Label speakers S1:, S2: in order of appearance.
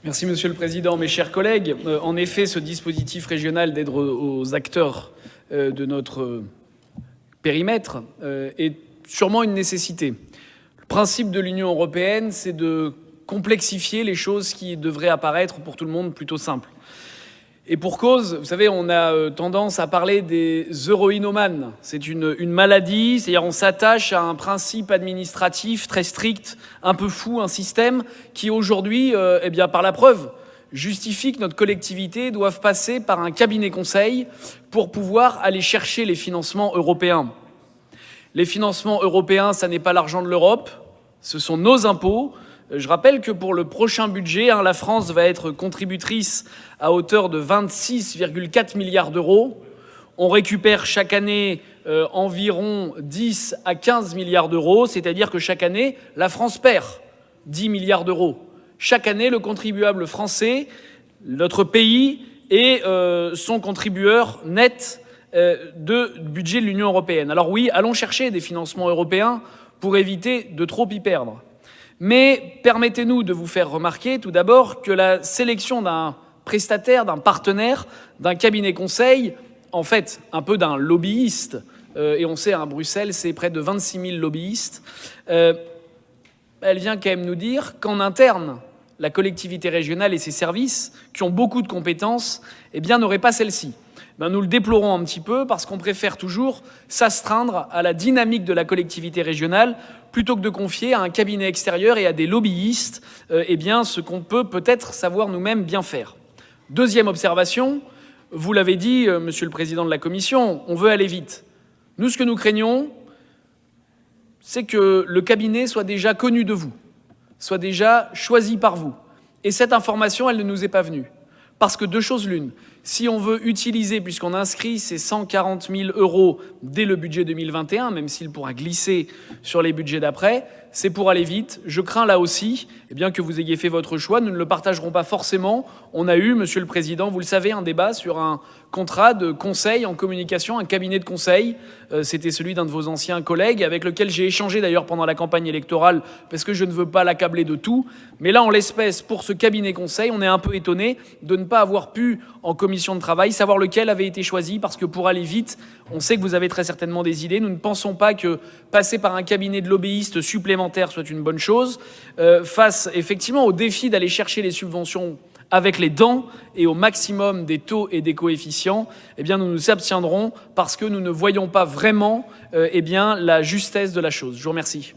S1: Merci Monsieur le Président, mes chers collègues. En effet, ce dispositif régional d'aide aux acteurs de notre périmètre est sûrement une nécessité. Le principe de l'Union européenne, c'est de complexifier les choses qui devraient apparaître pour tout le monde plutôt simples. Et pour cause, vous savez, on a tendance à parler des euroïnomanes. C'est une maladie, c'est-à-dire on s'attache à un principe administratif très strict, un peu fou, un système qui aujourd'hui, par la preuve, justifie que notre collectivité doive passer par un cabinet conseil pour pouvoir aller chercher les financements européens. Les financements européens, ça n'est pas l'argent de l'Europe, ce sont nos impôts. Je rappelle que pour le prochain budget, la France va être contributrice à hauteur de 26,4 milliards d'euros. On récupère chaque année environ 10 à 15 milliards d'euros, c'est-à-dire que chaque année, la France perd 10 milliards d'euros. Chaque année, le contribuable français, notre pays, est son contributeur net du budget de l'Union européenne. Alors oui, allons chercher des financements européens pour éviter de trop y perdre. Mais permettez-nous de vous faire remarquer tout d'abord que la sélection d'un prestataire, d'un partenaire, d'un cabinet conseil, en fait un peu d'un lobbyiste, et on sait à Bruxelles c'est près de 26 000 lobbyistes, elle vient quand même nous dire qu'en interne, la collectivité régionale et ses services, qui ont beaucoup de compétences, n'auraient pas celle-ci. Nous le déplorons un petit peu parce qu'on préfère toujours s'astreindre à la dynamique de la collectivité régionale plutôt que de confier à un cabinet extérieur et à des lobbyistes ce qu'on peut peut-être savoir nous-mêmes bien faire. Deuxième observation, vous l'avez dit, Monsieur le Président de la Commission, on veut aller vite. Nous, ce que nous craignons, c'est que le cabinet soit déjà connu de vous, soit déjà choisi par vous. Et cette information, elle ne nous est pas venue. Parce que deux choses l'une, si on veut utiliser, puisqu'on inscrit ces 140 000 € dès le budget 2021, même s'il pourra glisser sur les budgets d'après, c'est pour aller vite. Je crains là aussi que vous ayez fait votre choix. Nous ne le partagerons pas forcément. On a eu, Monsieur le Président, vous le savez, un débat sur un contrat de conseil en communication, un cabinet de conseil. C'était celui d'un de vos anciens collègues, avec lequel j'ai échangé d'ailleurs pendant la campagne électorale, parce que je ne veux pas l'accabler de tout. Mais là, en l'espèce, pour ce cabinet conseil, on est un peu étonné de ne pas avoir pu, en commission de travail, savoir lequel avait été choisi, parce que pour aller vite, on sait que vous avez très certainement des idées. Nous ne pensons pas que passer par un cabinet de lobbyistes supplémentaire soit une bonne chose, face effectivement au défi d'aller chercher les subventions avec les dents et au maximum des taux et des coefficients, nous nous abstiendrons parce que nous ne voyons pas vraiment la justesse de la chose. Je vous remercie.